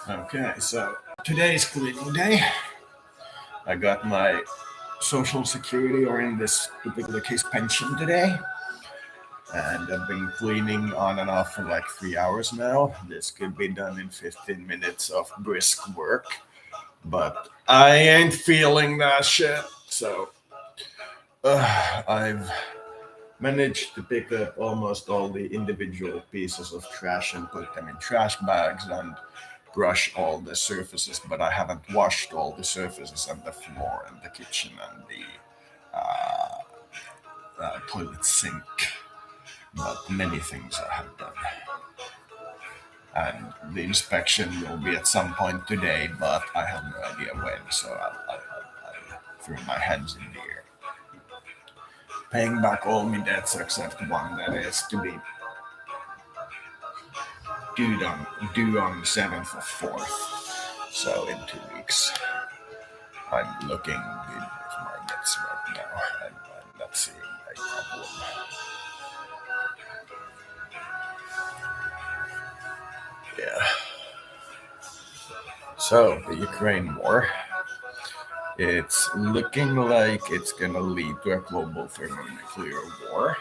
Okay, so today's cleaning day. I got my social security, or in this particular case, pension today, and I've been cleaning on and off for like 3 hours now. This could be done in 15 minutes of brisk work, but I ain't feeling that shit. So I've managed to pick up almost all the individual pieces of trash and put them in trash bags and brush all the surfaces, but I haven't washed all the surfaces and the floor and the kitchen and the toilet sink. But many things I have done. And the inspection will be at some point today, but I have no idea when, so I'll throw my hands in the air. Paying back all my debts except one that is to be due on 7th of 4th. So in 2 weeks. I'm looking good with my debts right now, and I'm not seeing a problem. Yeah. So the Ukraine war, it's looking like it's gonna lead to a global thermonuclear war,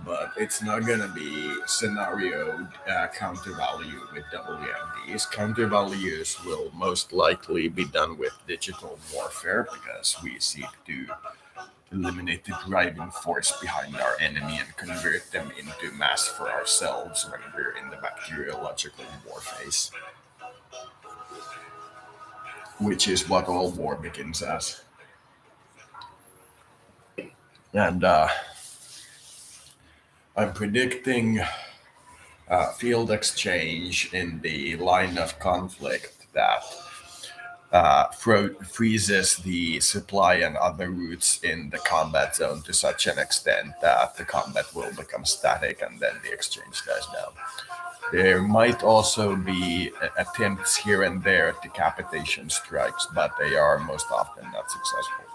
but it's not gonna be scenario counter-value with WMDs. Counter-values will most likely be done with digital warfare because we seek to eliminate the driving force behind our enemy and convert them into mass for ourselves when we're in the bacteriological war phase, which is what all war begins as. And I'm predicting field exchange in the line of conflict that freezes the supply and other routes in the combat zone to such an extent that the combat will become static and then the exchange dies down. There might also be attempts here and there at decapitation strikes, but they are most often not successful.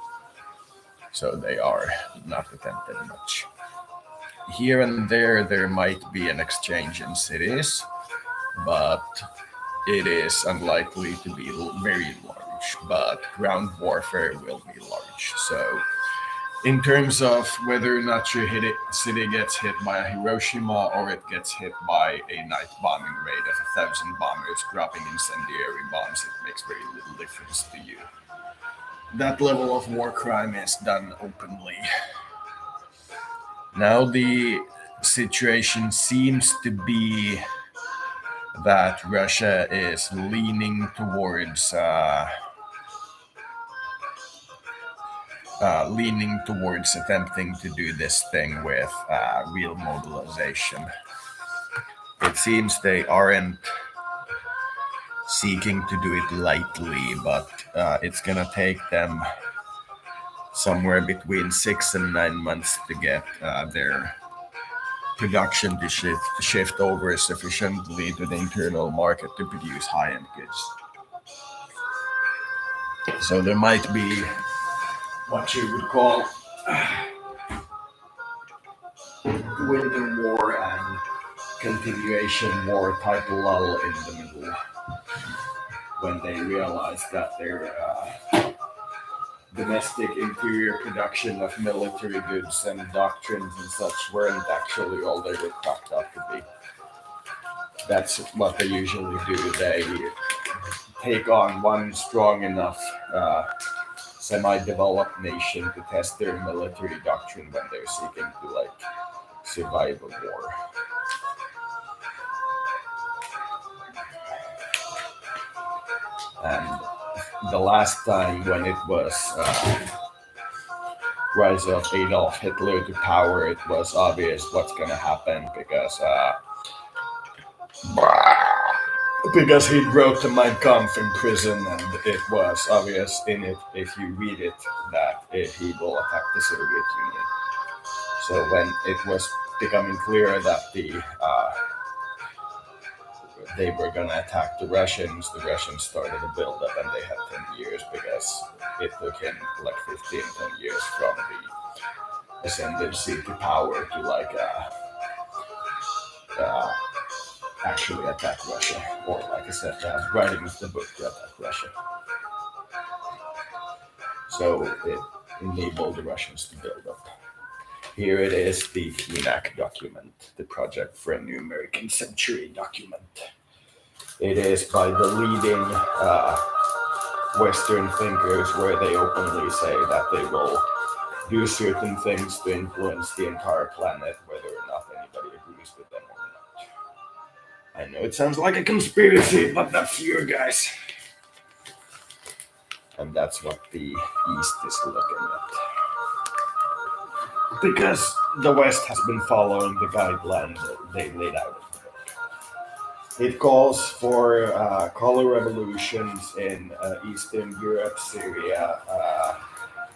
So they are not attempted much. Here and there might be an exchange in cities, but it is unlikely to be very large. But ground warfare will be large. So in terms of whether or not your city gets hit by a Hiroshima or it gets hit by a night bombing raid of 1,000 bombers dropping incendiary bombs, it makes very little difference to you. That level of war crime is done openly. Now the situation seems to be that Russia is leaning towards attempting to do this thing with real mobilization. It seems they aren't seeking to do it lightly, but it's gonna take them somewhere between 6 and 9 months to get their production to shift over sufficiently to the internal market to produce high-end goods. So there might be what you would call winter war and continuation war type lull in the middle when they realize that their domestic interior production of military goods and doctrines and such weren't actually all they were cracked up to be. That's what they usually do. They take on one strong enough semi-developed nation to test their military doctrine when they're seeking to survive a war. And the last time when it was rise of Adolf Hitler to power, it was obvious what's going to happen because he wrote the Mein Kampf in prison, and it was obvious in it, if you read it, that he will attack the Soviet Union. So when it was becoming clear that they were going to attack the Russians started a build-up, and they had 10 years because it took him 10 years from the ascendancy to power to actually attack Russia, or like I said, writing the book to attack Russia. So it enabled the Russians to build up. Here it is, the FNAC document, the Project for a New American Century document. It is by the leading Western thinkers, where they openly say that they will do certain things to influence the entire planet, whether or not anybody agrees with them or not. I know it sounds like a conspiracy, but that's you guys. And that's what the East is looking at. Because the West has been following the guideline that they laid out. It calls for color revolutions in Eastern Europe, Syria,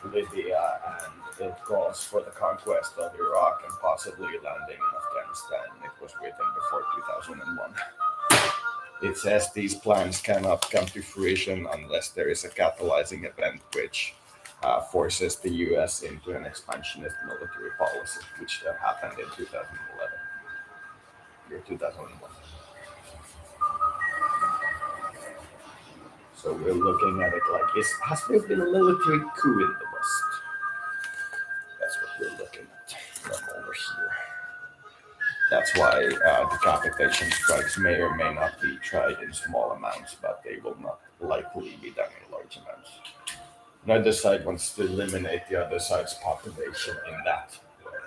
Libya, and it calls for the conquest of Iraq and possibly landing in Afghanistan. It was written before 2001. It says these plans cannot come to fruition unless there is a catalyzing event which forces the US into an expansionist military policy, which happened in 2011 or 2001. So we're looking at it like, has there been a military coup in the West? That's what we're looking at from over here. That's why decapitation strikes may or may not be tried in small amounts, but they will not likely be done in large amounts. Neither side wants to eliminate the other side's population in that way.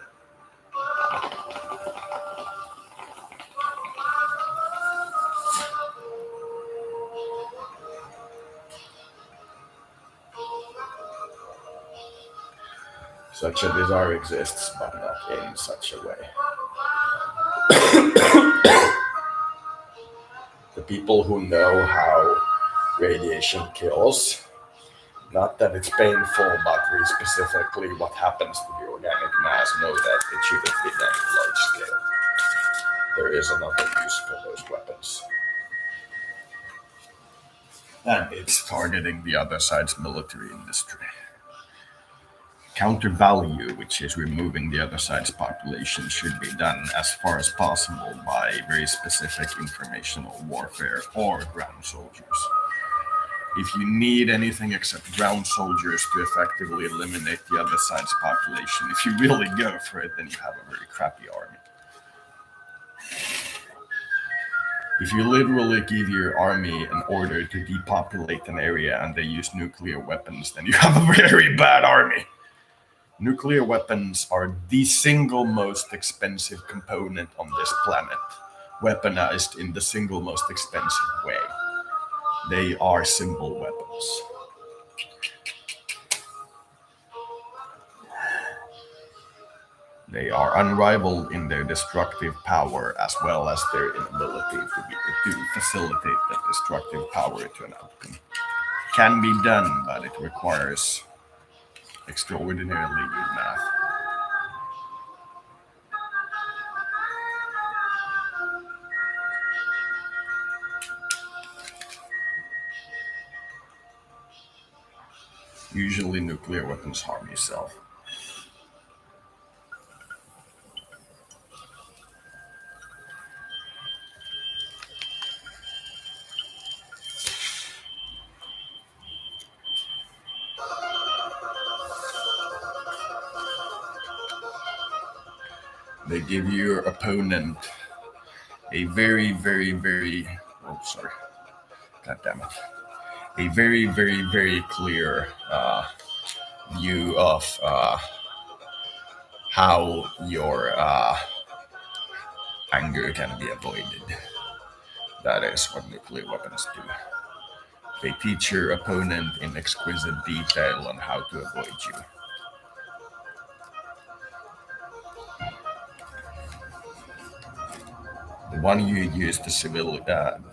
Such a desire exists, but not in such a way. The people who know how radiation kills, not that it's painful, but very specifically what happens to the organic mass, know that it shouldn't be done on large scale. There is another use for those weapons. And it's targeting the other side's military industry. Counter value, which is removing the other side's population, should be done as far as possible by very specific informational warfare or ground soldiers. If you need anything except ground soldiers to effectively eliminate the other side's population, if you really go for it, then you have a very crappy army. If you literally give your army an order to depopulate an area and they use nuclear weapons, then you have a very bad army. Nuclear weapons are the single most expensive component on this planet, weaponized in the single most expensive way. They are symbol weapons. They are unrivaled in their destructive power as well as their inability to facilitate that destructive power to an outcome. Can be done, but it requires extraordinarily good math. Usually nuclear weapons harm yourself. They give your opponent a very, very, very, oh, sorry, god damn it, a very, very, very clear view of how your anger can be avoided. That is what nuclear weapons do. They teach your opponent in exquisite detail on how to avoid you. The one you use the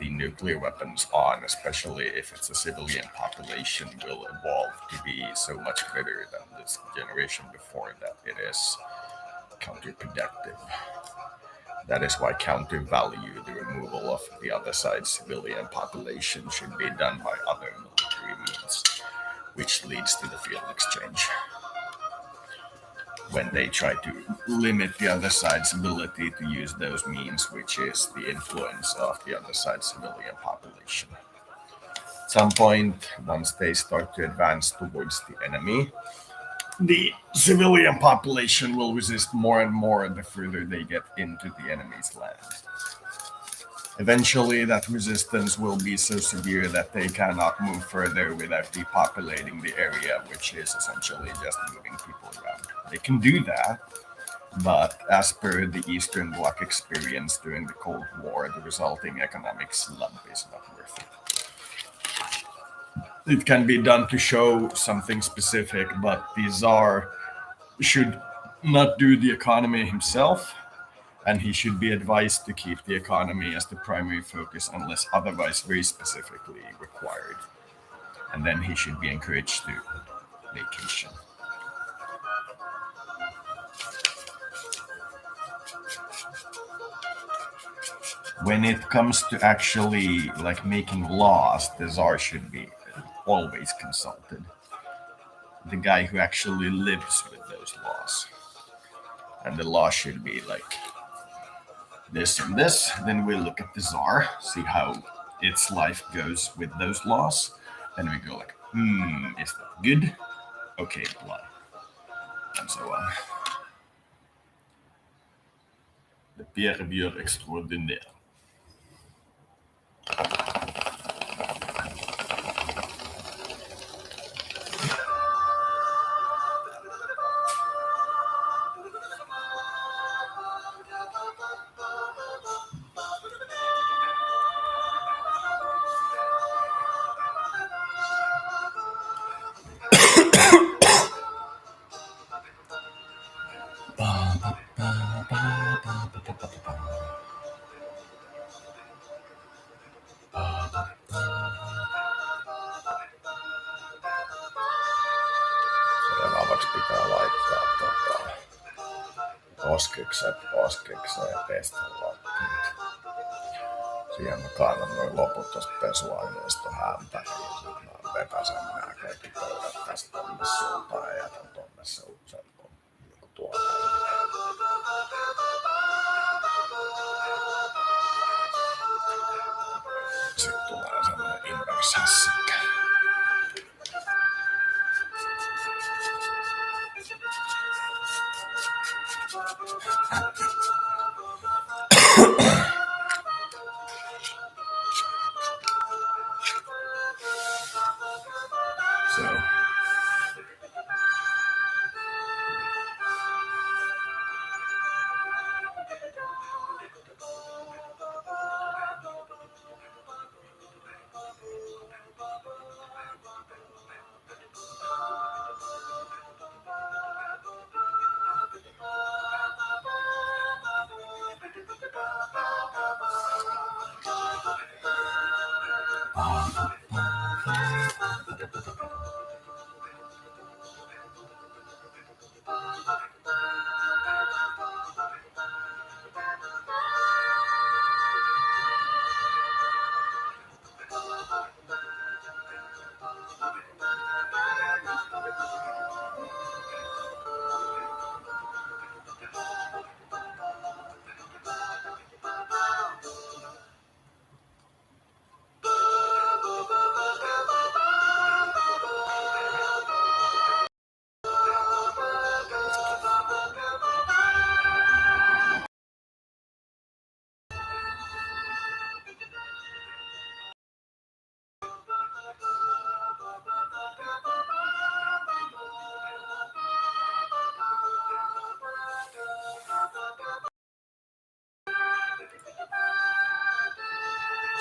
nuclear weapons on, especially if it's a civilian population, will evolve to be so much better than this generation before that it is counterproductive. That is why counter value, the removal of the other side's civilian population, should be done by other military means, which leads to the field exchange. when they try to limit the other side's ability to use those means, which is the influence of the other side's civilian population. At some point, once they start to advance towards the enemy, the civilian population will resist more and more the further they get into the enemy's land. Eventually, that resistance will be so severe that they cannot move further without depopulating the area, which is essentially just moving people around. They can do that, but as per the Eastern Bloc experience during the Cold War, the resulting economic slump is not worth it. It can be done to show something specific, but the Tsar should not do the economy himself, and he should be advised to keep the economy as the primary focus unless otherwise very specifically required. And then he should be encouraged to vacation. When it comes to actually like making laws, the Tsar should be always consulted. The guy who actually lives with those laws. And the law should be like this and this. Then we look at the Tsar, see how its life goes with those laws. Then we go like, is that good? Okay, apply. And so on. The peer review extraordinaire. Seuraavaksi pitää laittaa oskikseen pestälattiat. Siihen mä kaadan noin loput tosta pesuaineesta hämpäriin. Mä vepäsen nää kaikki pöydät tästä tonne suuntaan ja jätän tonne sen tuolle. Sitten tulee semmonen invershässikkä.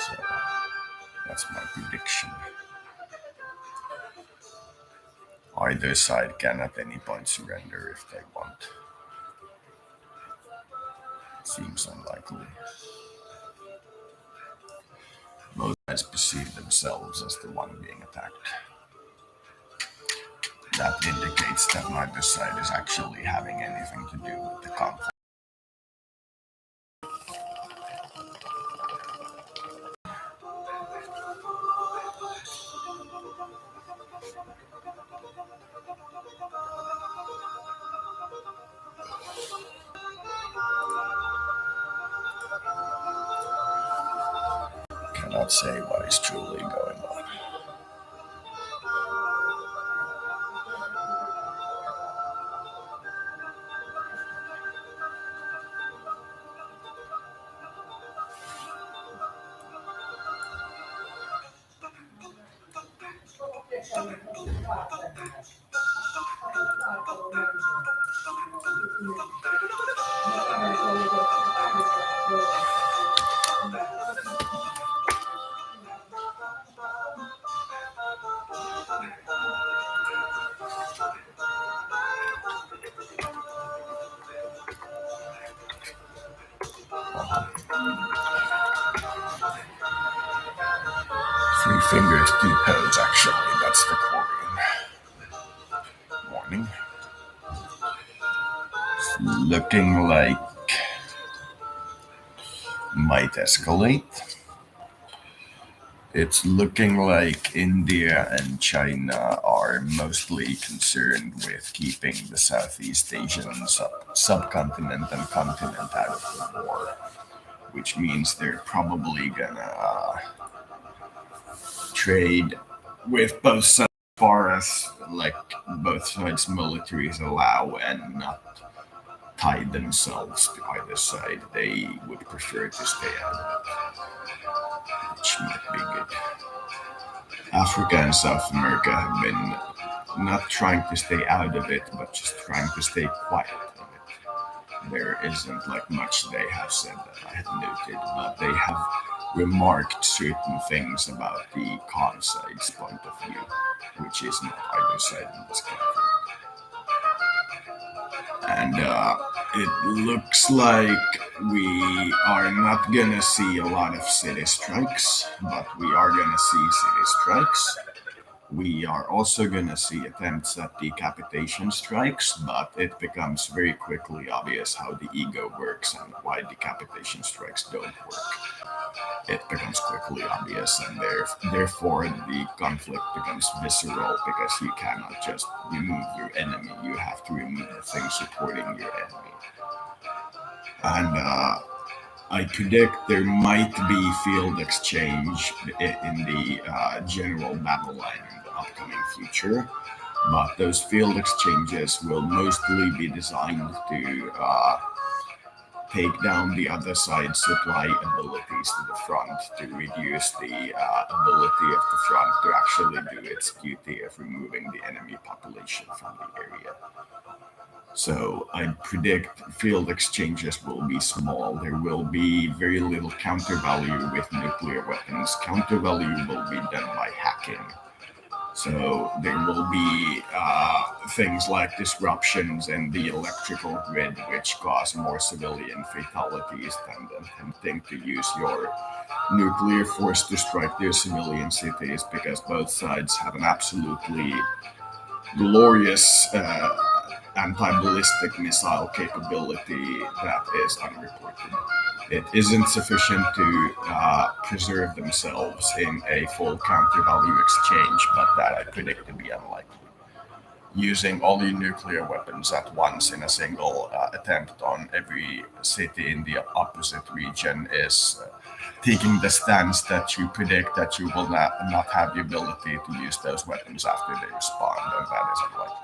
So that's my prediction. Either side can at any point surrender if they want. Seems unlikely. Both sides perceive themselves as the one being attacked. That indicates that neither side is actually having anything to do with the conflict. cannot say what is truly going on. Three fingers, two toes, actually, that's the Korean warning. It's looking like might escalate. It's looking like India and China are mostly concerned with keeping the Southeast Asian subcontinent and continent out of the war, which means they're probably gonna trade with both sides as far as like both sides' militaries allow and not tie themselves to either side. They would prefer to stay out of it, which might be good. Africa and South America have been not trying to stay out of it, but just trying to stay quiet of it. There isn't like much they have said that I had noted, but they have remarked certain things about the con side's point of view, which is not either side in this conflict. And it looks like we are not gonna see a lot of city strikes, but we are gonna see city strikes. We are also gonna see attempts at decapitation strikes, but it becomes very quickly obvious how the ego works and why decapitation strikes don't work. It becomes quickly obvious, and therefore the conflict becomes visceral because you cannot just remove your enemy, you have to remove the thing supporting your enemy. And I predict there might be field exchange in the general battle line in the upcoming future, but those field exchanges will mostly be designed to take down the other side's supply abilities to the front to reduce the ability of the front to actually do its duty of removing the enemy population from the area. So I predict field exchanges will be small. There will be very little counter value with nuclear weapons. Counter value will be done by hacking. So there will be things like disruptions in the electrical grid, which cause more civilian fatalities than attempting to use your nuclear force to strike their civilian cities, because both sides have an absolutely glorious anti-ballistic missile capability that is unreported. It isn't sufficient to preserve themselves in a full counter-value exchange, but that I predict to be unlikely. Using all your nuclear weapons at once in a single attempt on every city in the opposite region is taking the stance that you predict that you will not have the ability to use those weapons after they respond, and that is unlikely.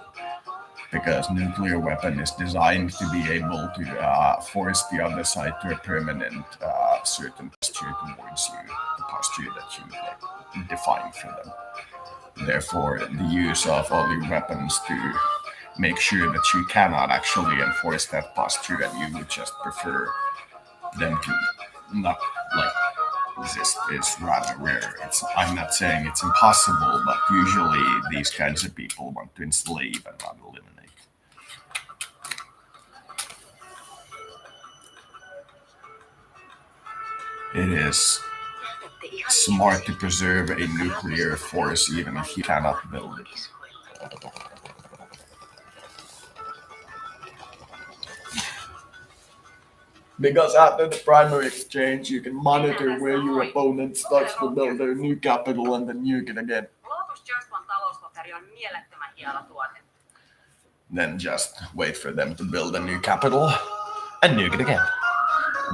Because nuclear weapon is designed to be able to force the other side to a permanent certain posture towards you, the posture that you define for them. Therefore, the use of all your weapons to make sure that you cannot actually enforce that posture and you would just prefer them to not like exist is rather rare. I'm not saying it's impossible, but usually these kinds of people want to enslave and not eliminate. It is smart to preserve a nuclear force even if you cannot build it. Because after the primary exchange, you can monitor where your opponent starts to build their new capital and then nuke it again. Then just wait for them to build a new capital and nuke it again.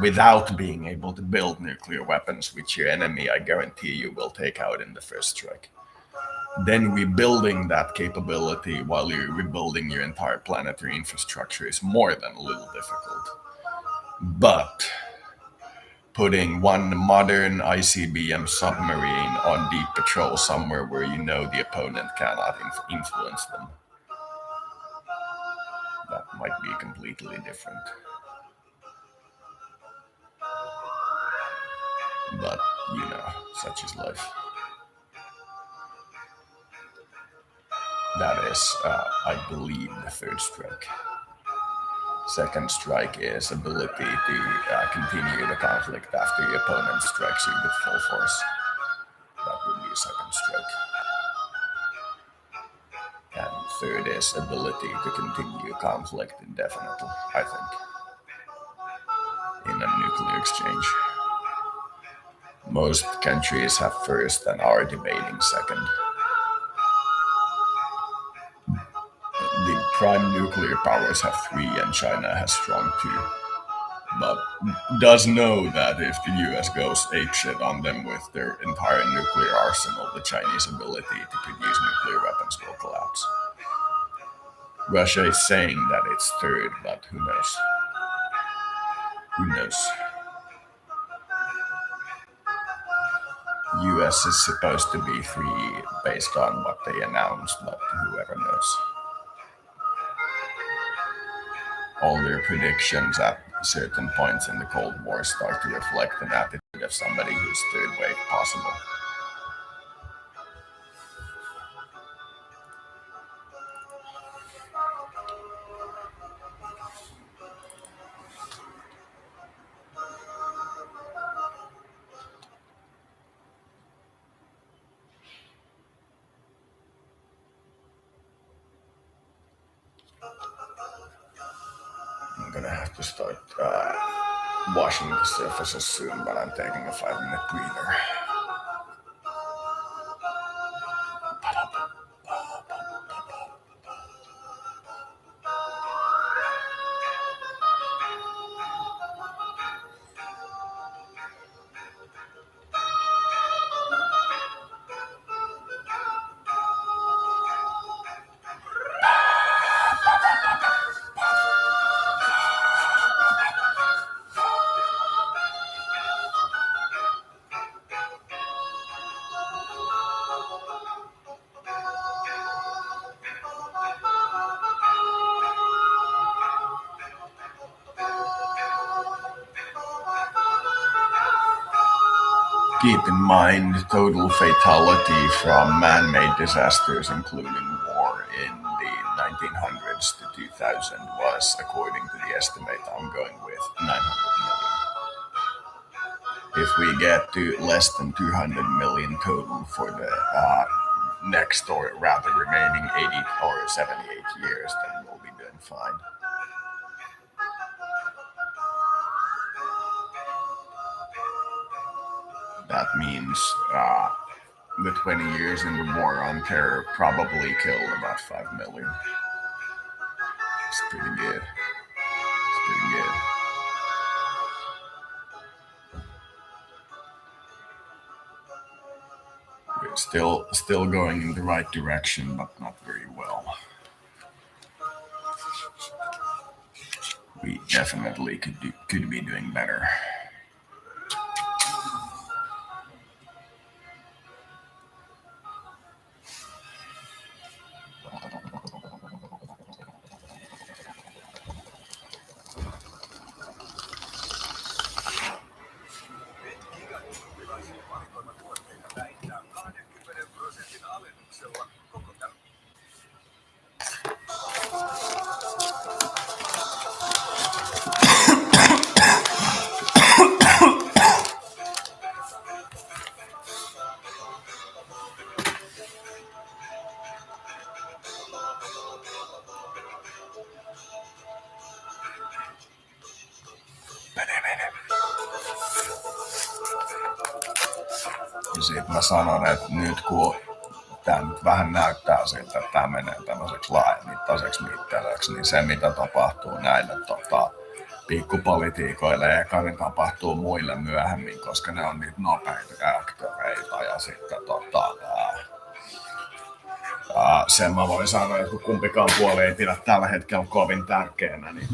without being able to build nuclear weapons, which your enemy, I guarantee you, will take out in the first strike. Then rebuilding that capability while you're rebuilding your entire planetary infrastructure is more than a little difficult. But putting one modern ICBM submarine on deep patrol somewhere where you know the opponent cannot influence them, that might be completely different. But, such is life. That is, I believe, the third strike. Second strike is ability to continue the conflict after your opponent strikes you with full force. That would be a second strike. And third is ability to continue conflict indefinitely, I think, in a nuclear exchange. Most countries have first and are debating second. The prime nuclear powers have 3 and China has strong 2. But does know that if the US goes apeshit on them with their entire nuclear arsenal, the Chinese ability to produce nuclear weapons will collapse. Russia is saying that it's third, but who knows? Who knows? US is supposed to be 3 based on what they announced, but whoever knows. All their predictions at certain points in the Cold War start to reflect an attitude of somebody who's third wave possible. I'm gonna have to start washing the surfaces soon, but I'm taking a 5-minute breather. Keep in mind, total fatality from man-made disasters, including war in the 1900s to 2000, was, according to the estimate I'm going with, 900 million. If we get to less than 200 million total for the next, or rather remaining 80 or 78 years, then we'll be doing fine. That means the 20 years in the war on terror probably killed about 5 million. It's pretty good. It's pretty good. We're still going in the right direction, but not very well. We definitely could be doing better. Sitten mä sanon, että nyt kun tämä nyt vähän näyttää siltä, että tämä menee tämmöiseksi laajamittaiseksi mitteleeksi, niin se mitä tapahtuu näille pikkupolitiikoille eka ne tapahtuu muille myöhemmin, koska ne on niitä nopeita reaktoreita ja sitten sen mä voin sanoa, että kun kumpikaan puoli ei pidä tällä hetkellä kovin tärkeänä, niin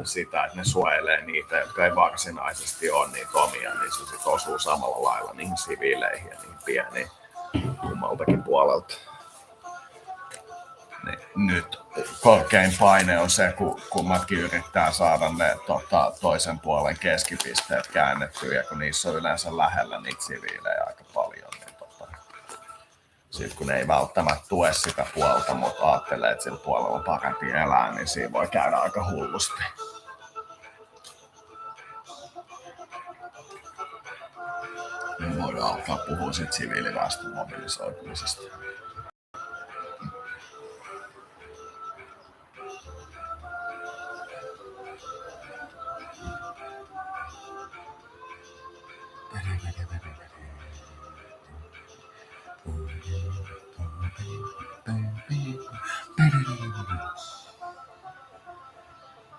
sitä, että ne suojelee niitä, jotka ei varsinaisesti ole niitä omia, niin se sit osuu samalla lailla niihin siviileihin ja niihin pieniin kummaltakin puolelta. Niin nyt korkein paine on se, kun kummatkin yrittää saada ne toisen puolen keskipisteet käännettyä, ja kun niissä on yleensä lähellä niitä siviilejä aika paljon, niin sitten kun ne ei välttämättä tue sitä puolta, mutta ajattelee, että sillä puolella on parempi elää, niin siinä voi käydä aika hullusti. Me voidaan alkaa puhua siitä siviiliväestön mobilisoitumisesta.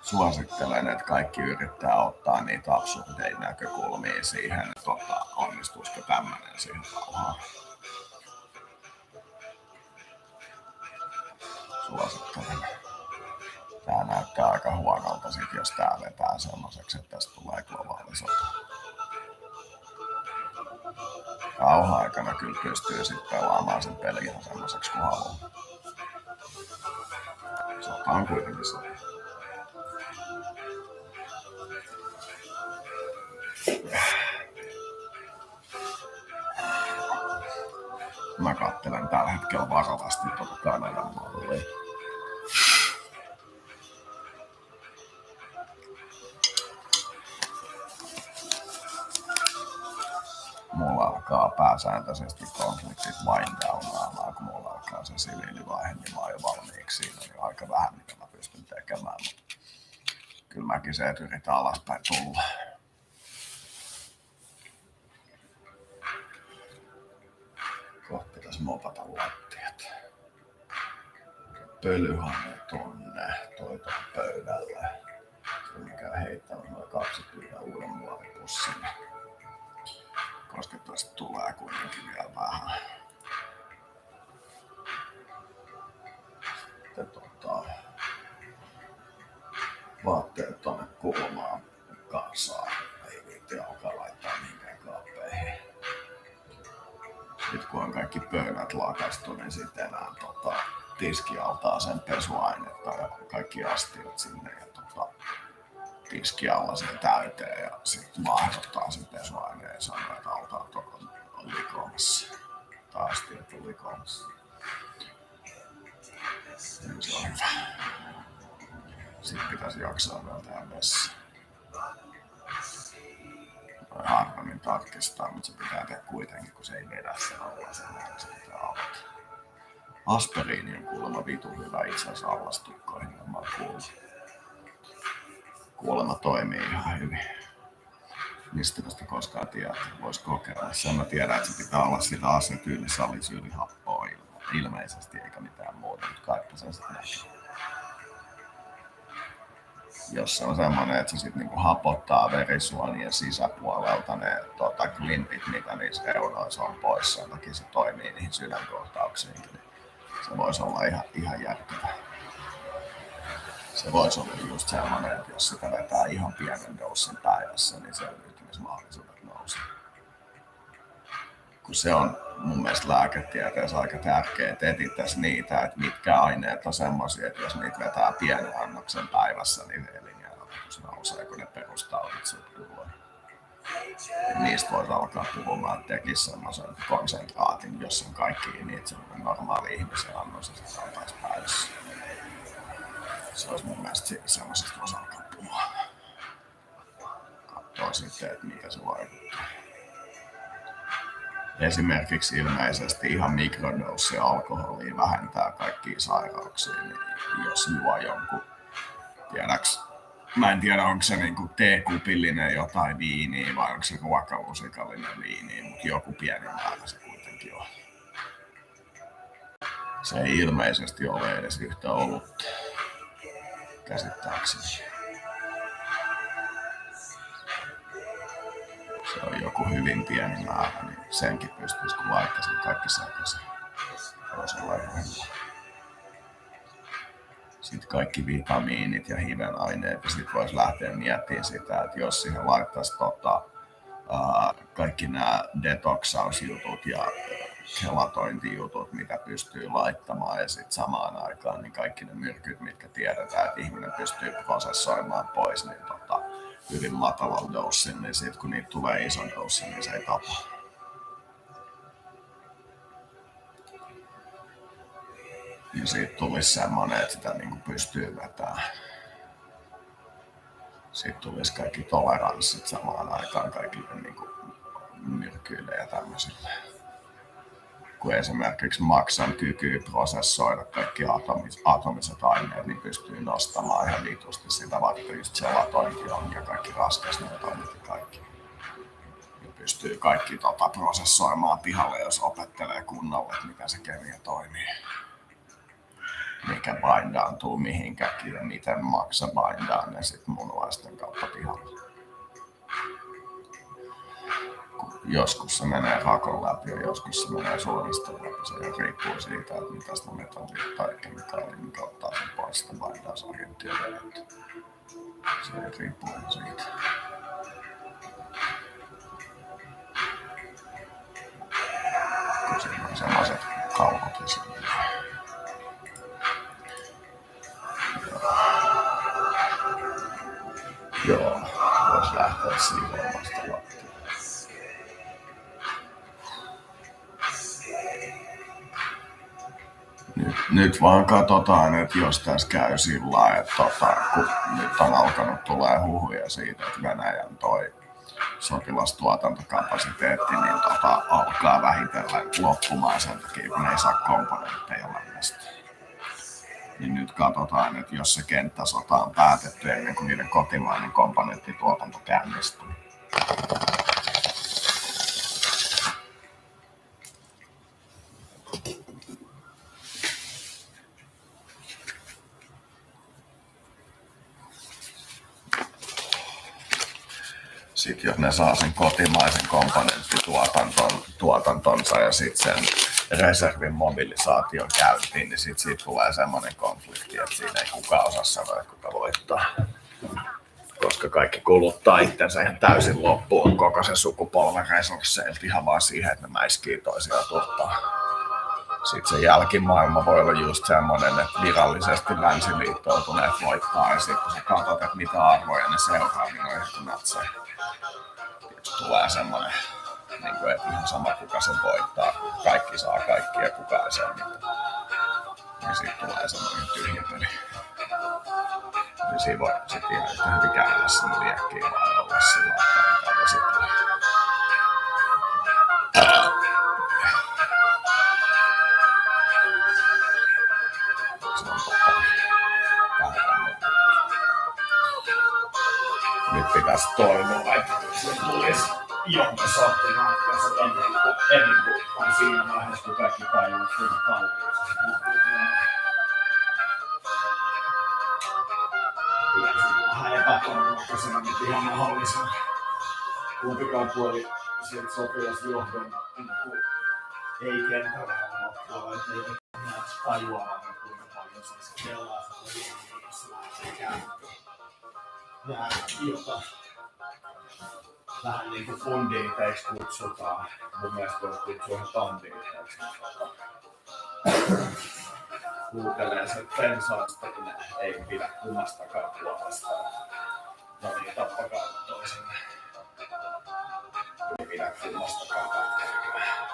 Suosittelen, että kaikki yrittää ottaa niitä absurdeja näkökulmia siihen, että onnistuisiko tämmöinen siihen rauhaan. Suosittelen. Tää näyttää aika huonolta sit, jos tää vetää semmoiseksi, että tästä tulee globaali sota. Rauha-aikana kyllä pystyy sit pelaamaan sen pelin ihan semmoiseksi kuin haluaa. Sota on kuitenkin sota. Mä katselen tällä hetkellä varovasti Kanadan mallia. Mulla alkaa pääsääntöisesti konfliktit windownaamaan, kun mulla alkaa se siviilivaihe, niin mä oon jo valmiiksi. Siinä on jo aika vähän, mitä mä pystyn tekemään, mutta kyllä mäkin se, että yritän alaspäin tulla. Kohta pitäisi mopata lattiat. Pölyhane tonne, toi pöydälle. Se mikä heittänyt noin 20 uuden muovipussin. Koska tästä tulee kuitenkin vielä vähän. Sitten vaatteet tonne kulmaan kansaan. Ei viitti alkaa laittaa mihinkään kaappeihin. Sitten kun on kaikki pöydät lakastu, niin sitten enää tiskialtaa sen pesuainetta ja kaikki astiot sinne ja tiski alla sen täyteen ja sitten mahdottaa sen pesuaineen ja sanoo, että altaat on likoamassa. Tai astiot on likoamassa. Niin se on hyvä. Sitten pitäisi jaksaa vielä tehdä vessa. Harvemmin tarkistaa, mutta se pitää tehdä kuitenkin, kun se ei vedä sen alla sen näin, se pitää avata. Aspiriini on kuulemma vitun hyvä itse asiassa allastukkoihin, ja mä oon kuullut. Kuulemma toimii ihan hyvin. Mistä tästä koskaan tiedät, vois kokeilla. Sen mä tiedän, että se pitää olla sitä asetyylisalisyylihappoa ilmeisesti, eikä mitään muuta, mutta kaipa sen sitten näkee. Jos se on semmoinen, että se sitten niinku hapottaa verisuonien sisäpuolelta ne klimpit, mitä niissä reunoissa on pois, sen takia se toimii niihin sydänkohtauksiinkin. Niin se voisi olla ihan järkevä. Se voisi olla just semmoinen, että jos sitä vetää ihan pienen dosin päivässä, niin selviytymismahdollisuudet nousee. Kun se on mun mielestä lääketieteessä aika tärkeää, että etittäisiin niitä, että mitkä aineet on semmoisia, että jos niitä vetää pienen annoksen päivässä, niin elinjäänotus nousee, kun ne perustaudit tulee. Niistä voisi alkaa puhumaan, että tekisi semmoisen konsentraatin, jossa on kaikki niitä semmoinen normaali ihmisen annos, että se alkaisi päivässä. Se olisi mun mielestä semmoisesta voisi alkaa puhua. Katsoo sitten, että mikä se vaikuttaa. Esimerkiksi ilmeisesti ihan mikrodossi alkoholia vähentää kaikkia sairauksia, niin jos juo jonkun, tiedäks, mä en tiedä onko se niinku teekupillinen jotain viiniä vai onko se ruokalusikallinen viiniä, mutta joku pieni määrä se kuitenkin on. Se ei ilmeisesti ole edes yhtä olutta, käsittääkseni. Se on joku hyvin pieni määrä, niin senkin pystyisi, kun laittaisin kaikki sekaisin. Sitten kaikki vitamiinit ja hivenaineet, ja sitten voisi lähteä miettimään sitä, että jos siihen laittaisi kaikki nämä detoksausjutut ja kelatointijutut, mitä pystyy laittamaan, ja sitten samaan aikaan niin kaikki ne myrkyt, mitkä tiedetään, että ihminen pystyy prosessoimaan pois, niin hyvin matalalla dossin, niin sitten kun niitä tulee ison dossin, niin se ei tapa. Ja siitä tulisi semmoinen, että sitä niin kuin pystyy vetämään. Sitten tulisi kaikki toleranssit samaan aikaan kaikille niin kuin myrkyille ja tämmöisille. Kun esimerkiksi maksan kykyy prosessoida kaikki atomiset aineet, niin pystyy nostamaan ihan vitusti sitä, vaikka just gelatointi on ja kaikki raskasneutroinit ja kaikki. Ja pystyy kaikki prosessoimaan pihalle, jos opettelee kunnolla, että miten se kemia toimii. Mikä bindaantuu mihinkäkin ja miten maksa bindaan ne sitten munuaisten kautta pihalle. Joskus se menee rakon läpi ja joskus se menee suoniston läpi. Se riippuu siitä, että mitä sitä metallia tai kemikaalia, mikä ottaa sen pois sitä bindausagenttia. Se riippuu siitä. Kun siinä on sellaiset kaukot ja siinä. Joo, voisi lähteä siivoamasta lattia. Nyt vaan katsotaan, että jos tässä käy sillä, että kun nyt on alkanut tulee huhuja siitä, että Venäjän toi sotilastuotantokapasiteetti niin alkaa vähitellen loppumaan sen takia, kun ne ei saa komponentteja lämmästä. Niin nyt katsotaan, että jos se kenttäsota on päätetty ennen kuin niiden kotimainen komponenttituotanto käynnistyy. Sitten jos ne saa sen kotimaisen komponenttituotantonsa ja sitten sen reservin mobilisaation käyntiin, niin sitten siitä tulee semmoinen konflikti, että siinä ei kukaan osaa sanoa, että kuka voittaa. Koska kaikki kuluttaa itsensä ihan täysin loppuun koko sen sukupolven resursseilta ihan vaan siihen, että ne mäiskii toisiaan turpaan. Sitten se jälkimaailma voi olla just semmoinen, että virallisesti länsiliittoutuneet voittaa ja sitten kun sä katsot, että mitä arvoja ne seuraa, niin on ehkä natseja. Tulee semmoinen, niin kuin, että ihan sama kuka sen voittaa, kaikki saa kaikki ja kukaan ei saa mitään. Ja siitä tulee semmoinen tyhjä peli. Ja siinä voi sitten ihan yhtä hyvin käydä sinne liekkiin vaan olla sillä, että mitä vesittelee. Se on nyt pitäisi toivoa, että se tulisi jonkin sortin ratkaisu ennen kuin siinä vaiheessa, kun kaikki tajuu, kuinka kalliiksi se muuttuu. Kyllä se vähän epätoivoisena, mutta ihan mahdollisena. Kumpikaan puoli sieltä sotilasjohdon ei kentällä ole, että ei ole tajuamaan, kuinka paljon se sellaista liikkeessä lähtee käyttöön. Jota vähän niin kuin fundiiteiksi kutsutaan. Mun mielestä voi kutsua ihan tandiiteiksi. Kuuntelee sen pensaasta, kun ne ei pidä kummastakaan puolesta. Ja niin tappakaa toisemme. Ei pidä kummastakaan pätkääkään.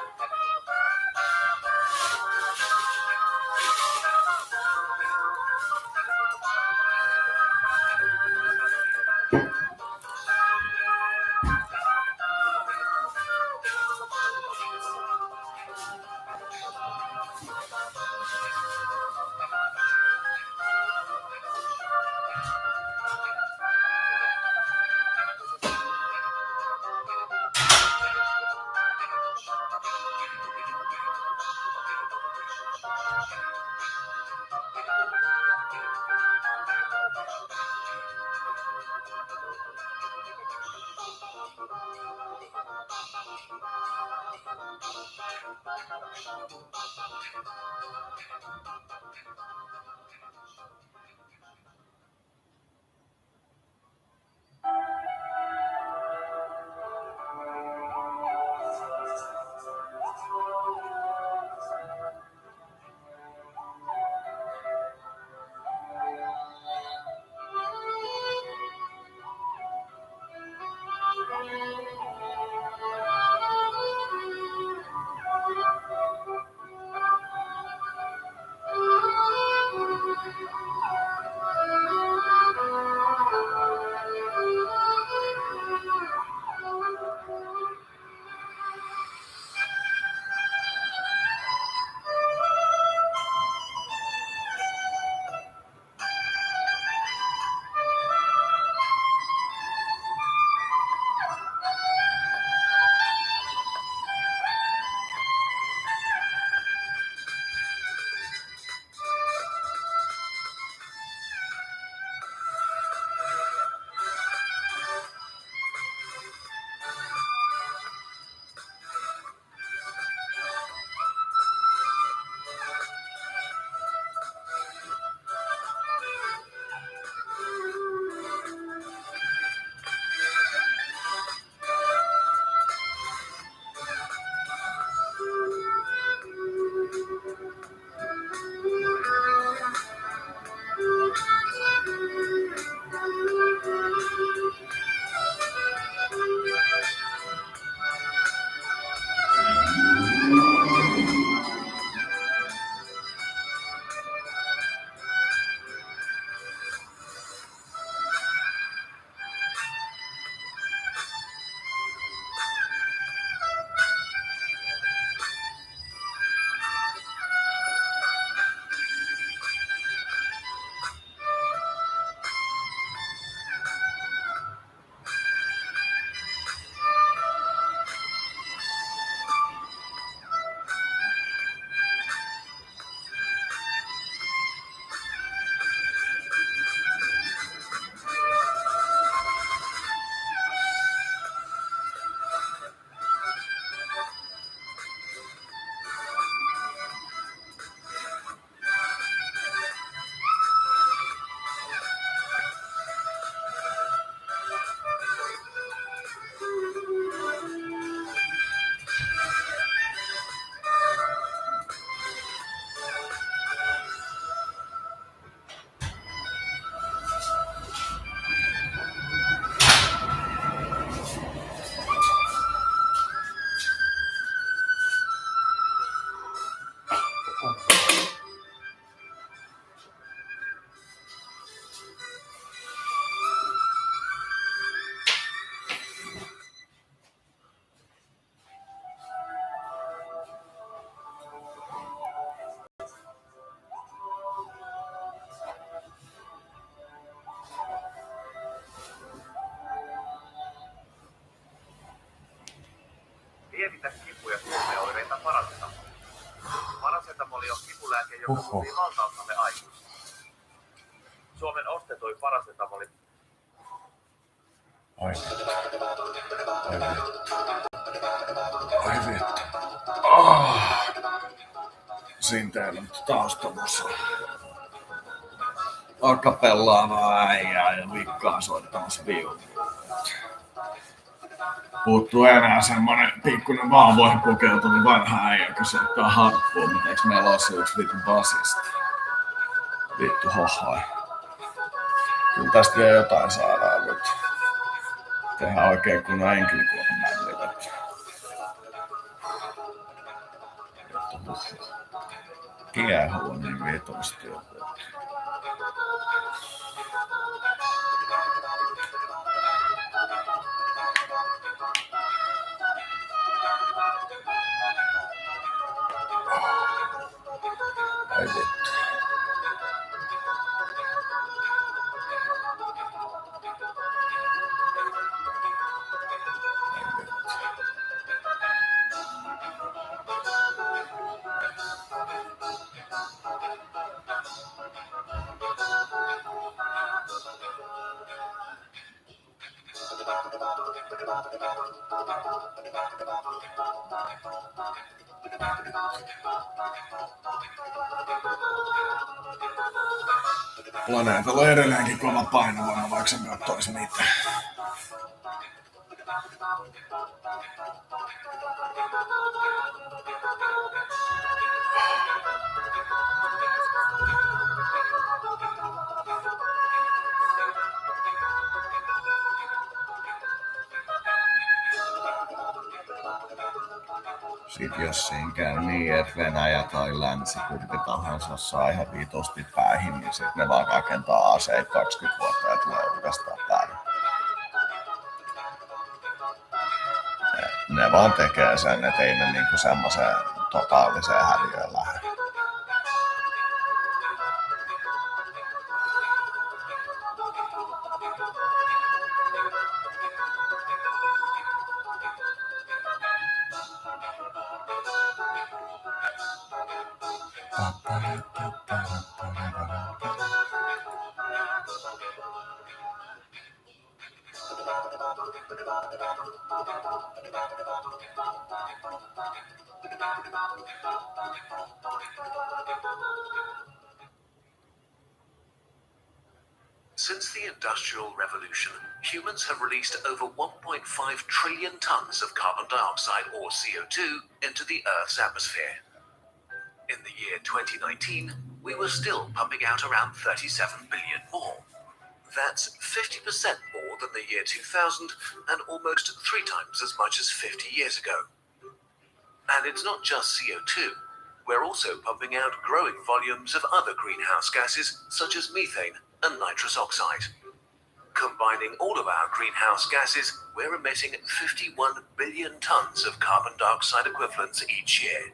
lääke, joka sopii valtauttamme aikuisille. Suomen ostetoi parasetamoli. Ai vittu. Ai vittu. Siinä teillä on taustamusa. Akapellaavaa äijää ja vikkaa soittamassa viulua. Puuttuu enää semmonen pikkunen vauvoihin pukeutunut vanha äijä, joka soittaa harppua, mutta eiks meillä ole se yksi vitun basisti? Vittu hohoi. Kyllä tästä vielä jotain saadaan nyt. Tehdään oikein kunnon enkelikuohon mällivet. Vittu hohoi. Kiehuu niin vitusti. Ai vittu. Planeetalla on edelleenkin kova painovoima, vaikka se kattoisi mitään. Sitten jos siinä käy niin, että Venäjä tai länsi kumpi tahansa saa ihan vitusti päihin, niin sitten ne vaan rakentaa aseita 20 vuotta ja tulee uudestaan päälle. Ne vaan tekee sen, että ei ne niinku semmoiseen totaaliseen häviöön lähde. Since the Industrial Revolution, humans have released over 1.5 trillion tons of carbon dioxide, or CO2, into the Earth's atmosphere. In the year 2019, we were still pumping out around 37 billion more. That's 50% more than the year 2000 and almost 3 times as much as 50 years ago. And it's not just CO2. We're also pumping out growing volumes of other greenhouse gases, such as methane and nitrous oxide. Combining all of our greenhouse gases, we're emitting 51 billion tons of carbon dioxide equivalents each year.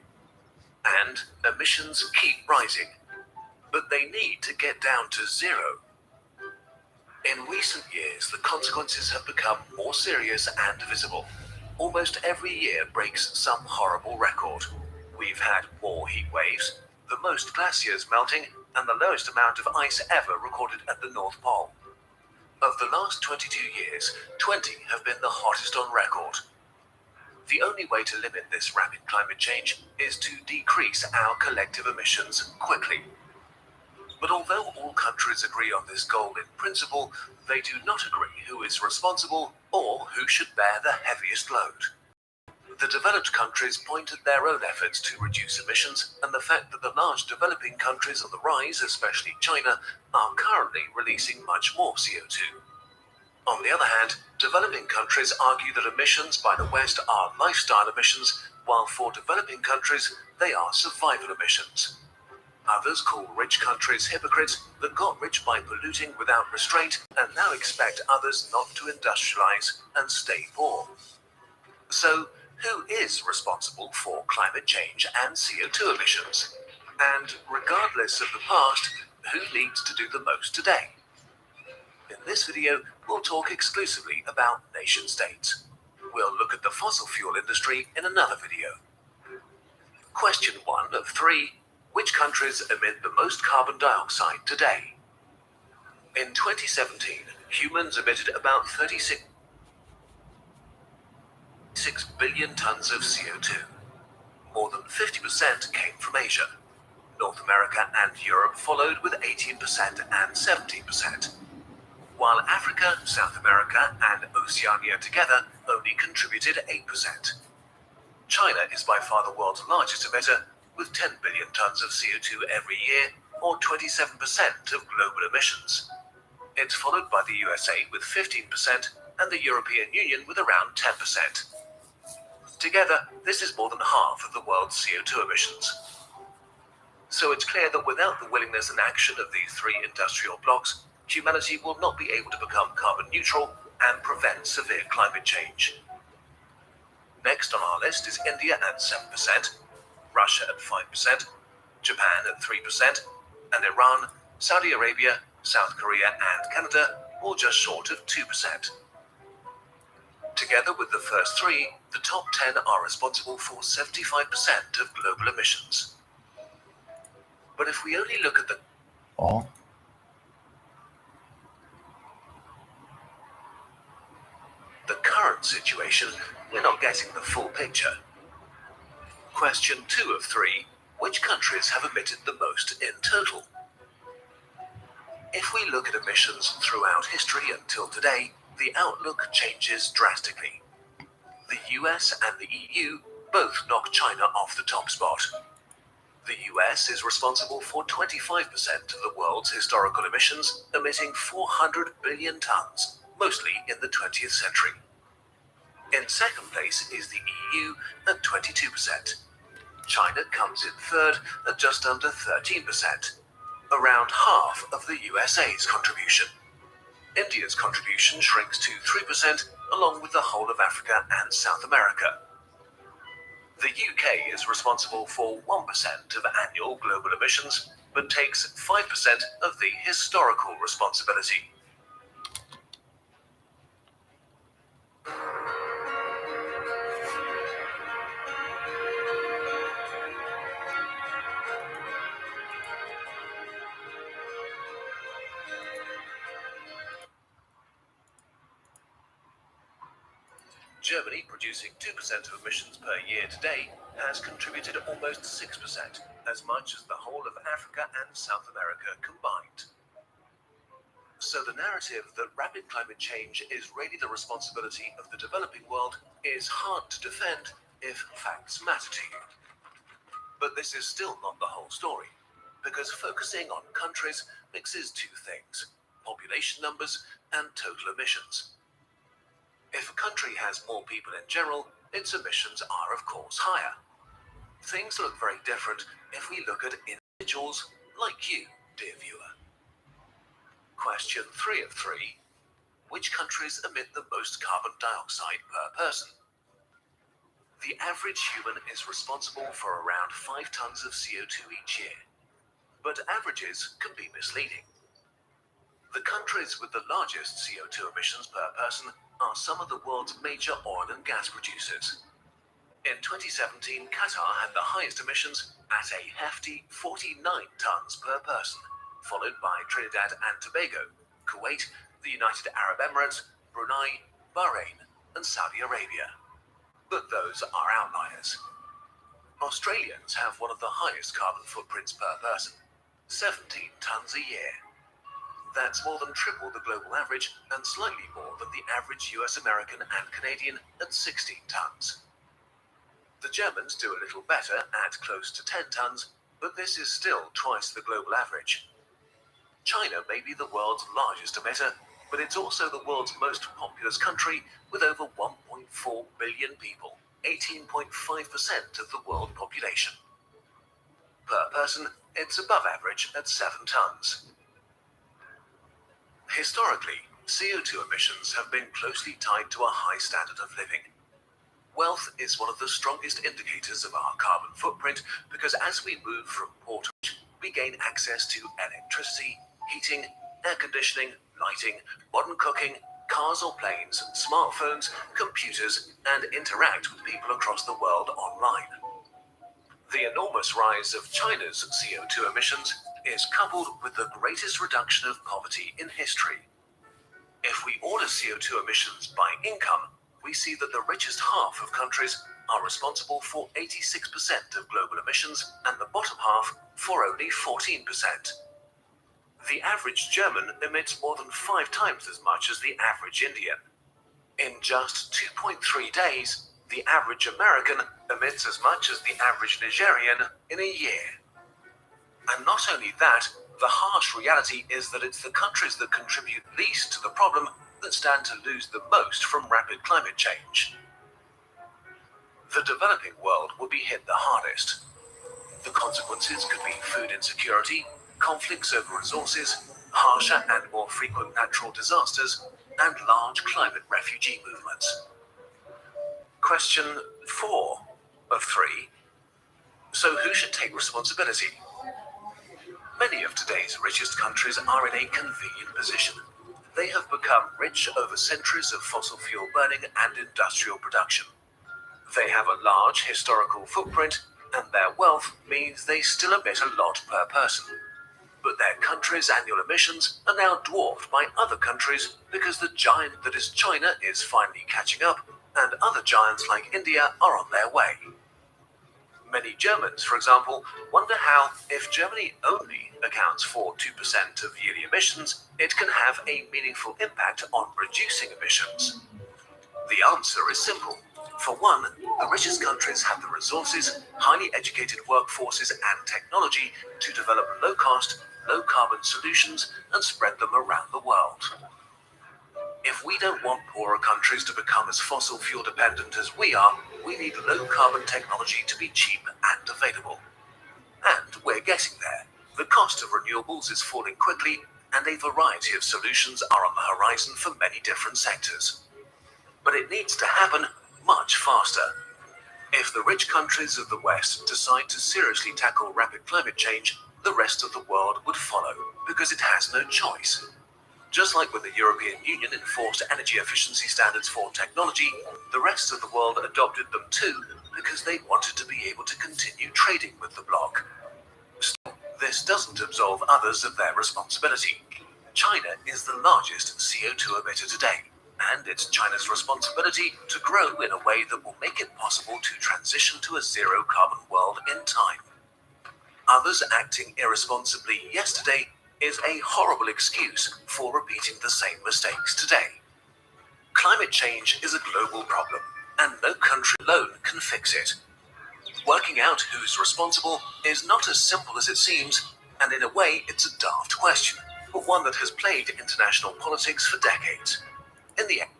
And emissions keep rising. But they need to get down to zero. In recent years, the consequences have become more serious and visible. Almost every year breaks some horrible record. We've had more heat waves, the most glaciers melting, and the lowest amount of ice ever recorded at the North Pole. Of the last 22 years, 20 have been the hottest on record. The only way to limit this rapid climate change is to decrease our collective emissions quickly. But although all countries agree on this goal in principle, they do not agree who is responsible or who should bear the heaviest load. The developed countries point at their own efforts to reduce emissions and the fact that the large developing countries on the rise, especially China, are currently releasing much more CO2. On the other hand, developing countries argue that emissions by the West are lifestyle emissions, while for developing countries, they are survival emissions. Others call rich countries hypocrites that got rich by polluting without restraint and now expect others not to industrialize and stay poor. So, who is responsible for climate change and CO2 emissions? And regardless of the past, who needs to do the most today? In this video, we'll talk exclusively about nation states. We'll look at the fossil fuel industry in another video. Question 1 of 3. Which countries emit the most carbon dioxide today? In 2017, humans emitted about 36 billion tons of CO2. More than 50% came from Asia. North America and Europe followed with 18% and 17%, while Africa, South America, and Oceania together only contributed 8%. China is by far the world's largest emitter, with 10 billion tons of CO2 every year, or 27% of global emissions. It's followed by the USA with 15% and the European Union with around 10%. Together, this is more than half of the world's CO2 emissions. So it's clear that without the willingness and action of these three industrial blocs, humanity will not be able to become carbon neutral and prevent severe climate change. Next on our list is India at 7%, Russia at 5%, Japan at 3%, and Iran, Saudi Arabia, South Korea, and Canada all just short of 2%. Together with the first three, the top 10 are responsible for 75% of global emissions. But if we only look at Ja. the current situation, we're not getting the full picture. Question 2 of 3. Which countries have emitted the most in total? If we look at emissions throughout history until today, the outlook changes drastically. The US and the EU both knock China off the top spot. The US is responsible for 25% of the world's historical emissions, emitting 400 billion tons, mostly in the 20th century. In second place is the EU at 22%. China comes in third at just under 13%, around half of the USA's contribution. India's contribution shrinks to 3%, along with the whole of Africa and South America. The UK is responsible for 1% of annual global emissions, but takes 5% of the historical responsibility. Germany, producing 2% of emissions per year today, has contributed almost 6%, as much as the whole of Africa and South America combined. So the narrative that rapid climate change is really the responsibility of the developing world is hard to defend if facts matter to you. But this is still not the whole story, because focusing on countries mixes two things: population numbers and total emissions. If a country has more people in general, its emissions are of course higher. Things look very different if we look at individuals like you, dear viewer. Question 3 of 3. Which countries emit the most carbon dioxide per person? The average human is responsible for around 5 tons of CO2 each year, but averages can be misleading. The countries with the largest CO2 emissions per person are some of the world's major oil and gas producers. In 2017, Qatar had the highest emissions at a hefty 49 tons per person, followed by Trinidad and Tobago, Kuwait, the United Arab Emirates, Brunei, Bahrain, and Saudi Arabia. But those are outliers. Australians have one of the highest carbon footprints per person, 17 tons a year. That's more than triple the global average and slightly more than the average US, American, and Canadian at 16 tons. The Germans do a little better at close to 10 tons, but this is still twice the global average. China may be the world's largest emitter, but it's also the world's most populous country with over 1.4 billion people, 18.5% of the world population. Per person, it's above average at 7 tons. Historically, CO2 emissions have been closely tied to a high standard of living. Wealth is one of the strongest indicators of our carbon footprint because as we move from poor to rich, we gain access to electricity, heating, air conditioning, lighting, modern cooking, cars or planes, smartphones, computers, and interact with people across the world online. The enormous rise of China's CO2 emissions is coupled with the greatest reduction of poverty in history. If we order CO2 emissions by income, we see that the richest half of countries are responsible for 86% of global emissions and the bottom half for only 14%. The average German emits more than 5 times as much as the average Indian. In just 2.3 days, the average American emits as much as the average Nigerian in a year. And not only that, the harsh reality is that it's the countries that contribute least to the problem that stand to lose the most from rapid climate change. The developing world will be hit the hardest. The consequences could be food insecurity, conflicts over resources, harsher and more frequent natural disasters, and large climate refugee movements. Question 4 of 3. So who should take responsibility? Many of today's richest countries are in a convenient position. They have become rich over centuries of fossil fuel burning and industrial production. They have a large historical footprint, and their wealth means they still emit a lot per person. But their country's annual emissions are now dwarfed by other countries because the giant that is China is finally catching up, and other giants like India are on their way. Many Germans, for example, wonder how, if Germany only accounts for 2% of yearly emissions, it can have a meaningful impact on reducing emissions. The answer is simple. For one, the richest countries have the resources, highly educated workforces, and technology to develop low-cost, low-carbon solutions and spread them around the world. If we don't want poorer countries to become as fossil fuel dependent as we are, we need low-carbon technology to be cheap and available. And we're getting there. The cost of renewables is falling quickly, and a variety of solutions are on the horizon for many different sectors. But it needs to happen much faster. If the rich countries of the West decide to seriously tackle rapid climate change, the rest of the world would follow, because it has no choice. Just like when the European Union enforced energy efficiency standards for technology, the rest of the world adopted them too, because they wanted to be able to continue trading with the bloc. Still, this doesn't absolve others of their responsibility. China is the largest CO2 emitter today, and it's China's responsibility to grow in a way that will make it possible to transition to a zero-carbon world in time. Others acting irresponsibly yesterday is a horrible excuse for repeating the same mistakes today. Climate change is a global problem, and no country alone can fix it. Working out who's responsible is not as simple as it seems, and in a way it's a daft question, but one that has plagued international politics for decades. In the end,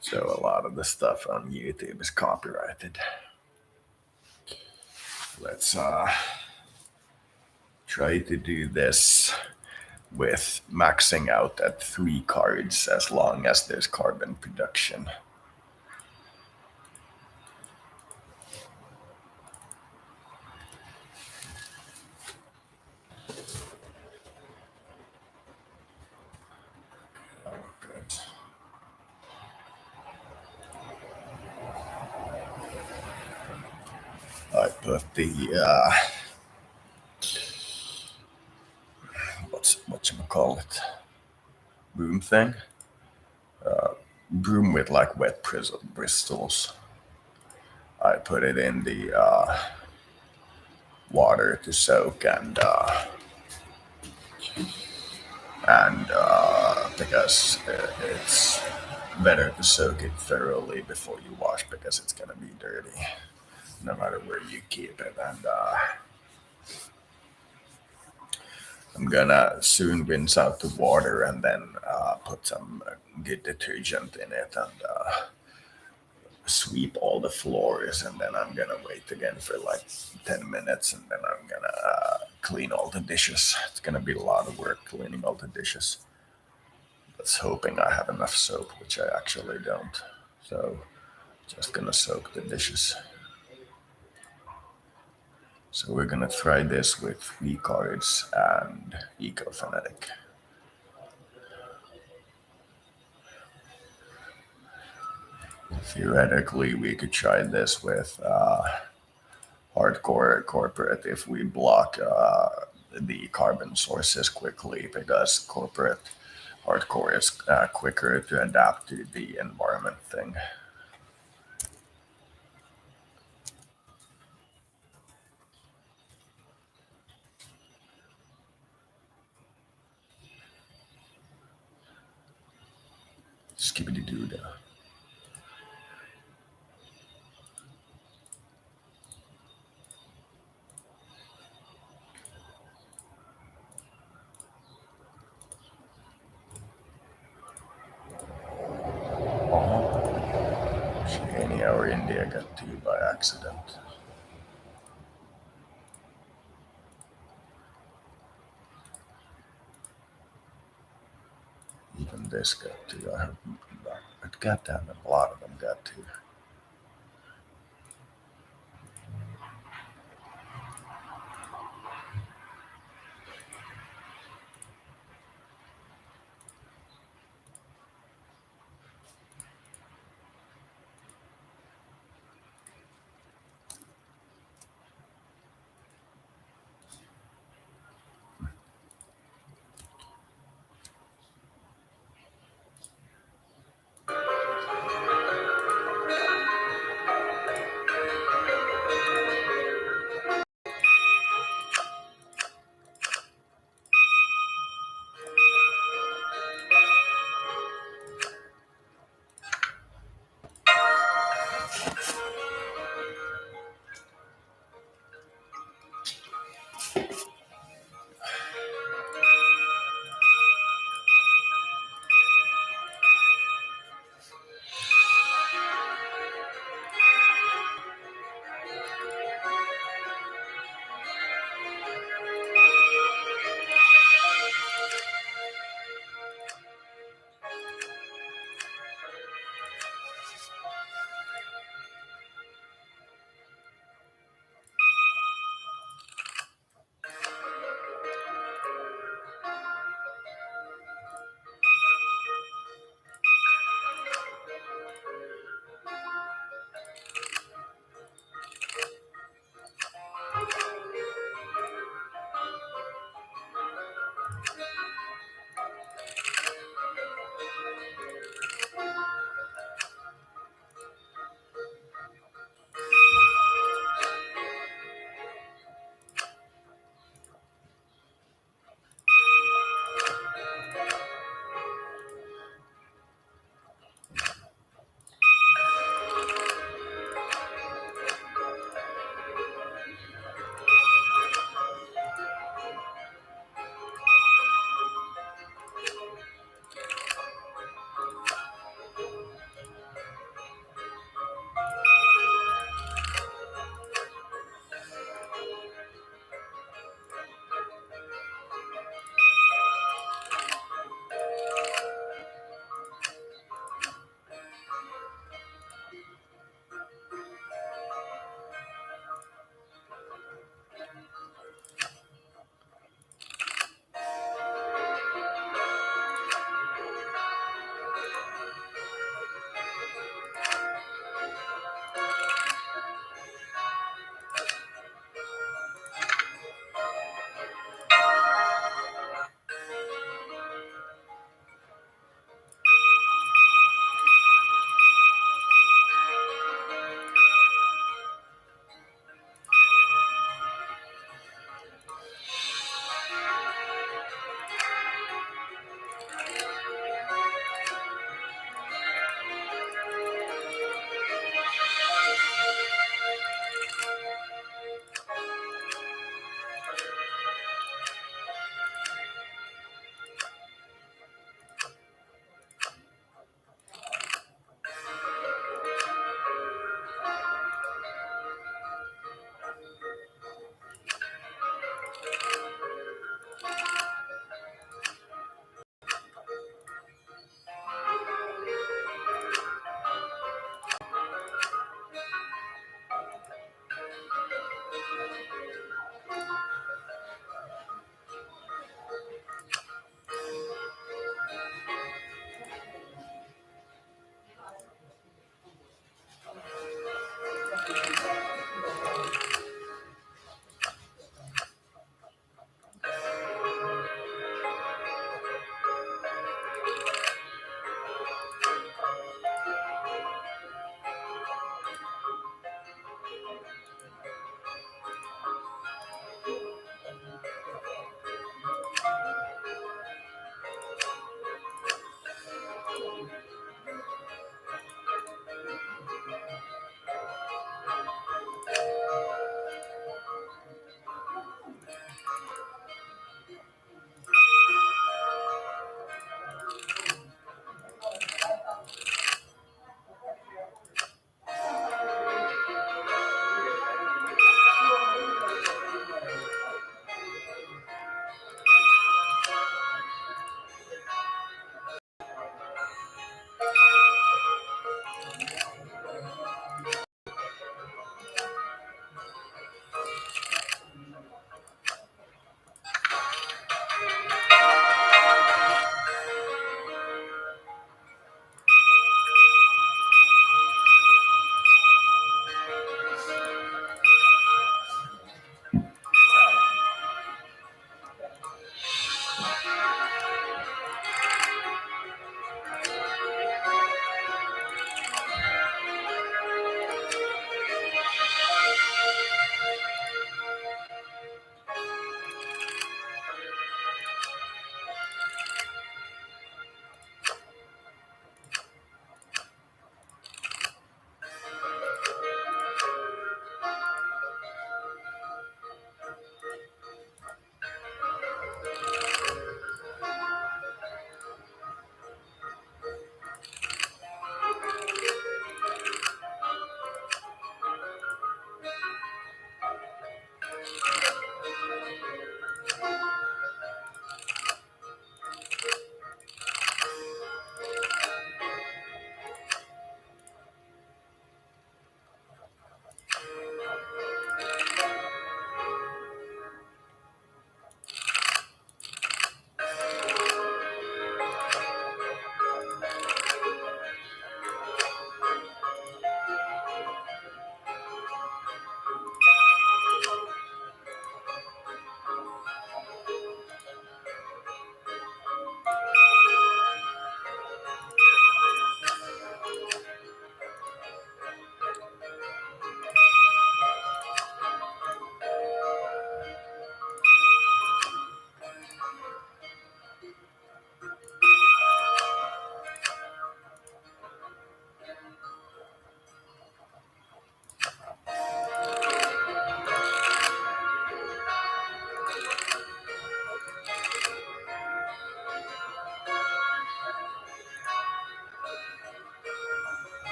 So a lot of the stuff on YouTube is copyrighted. Let's try to do this with maxing out at 3 cards as long as there's carbon production. Good. I put the whatchamacallit, broom thing, broom with like wet bristles. I put it in the water to soak and because it's better to soak it thoroughly before you wash because it's gonna be dirty no matter where you keep it. And I'm gonna soon rinse out the water and then put some good detergent in it and sweep all the floors. And then I'm gonna wait again for like 10 minutes and then I'm gonna clean all the dishes. It's gonna be a lot of work cleaning all the dishes. That's hoping I have enough soap, which I actually don't. So just gonna soak the dishes. So we're gonna try this with 3 cards and Ecophonetic. Theoretically, we could try this with hardcore corporate if we block the carbon sources quickly because corporate hardcore is quicker to adapt to the environment thing. Skibbity doo. Any hour India got to by accident. Even this got to. But goddamn, a lot of them got to.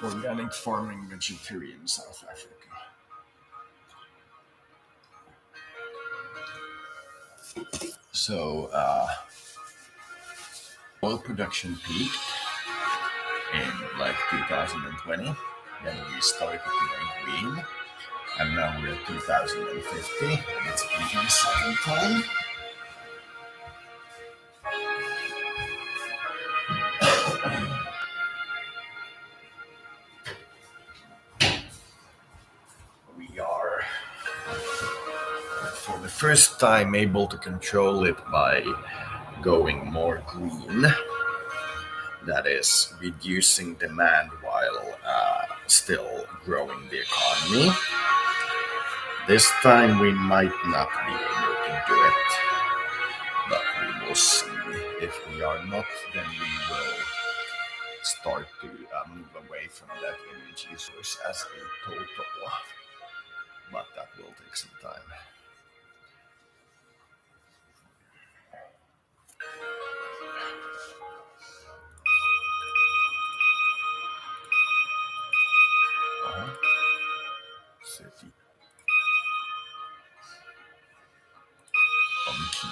Organic farming vegetarian South Africa. So, oil production peaked in like 2020. Then we started going green, and now we're at 2050, and it's peaking second time. We are, for the first time, able to control it by going more green. That is reducing demand while still growing the economy. This time we might not be able to do it, but we will see. If we are not, then we will start to move away from that energy source as a total. But that will take some time. City. Funky.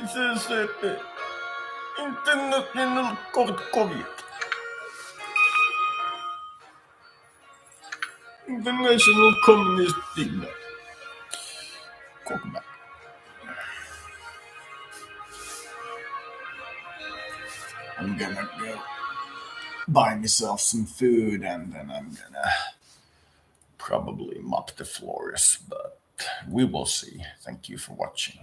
SSCP. International Court Soviet. International Communist Signal. Cockback. I'm gonna go buy myself some food and then I'm gonna probably mop the floors, but we will see. Thank you for watching.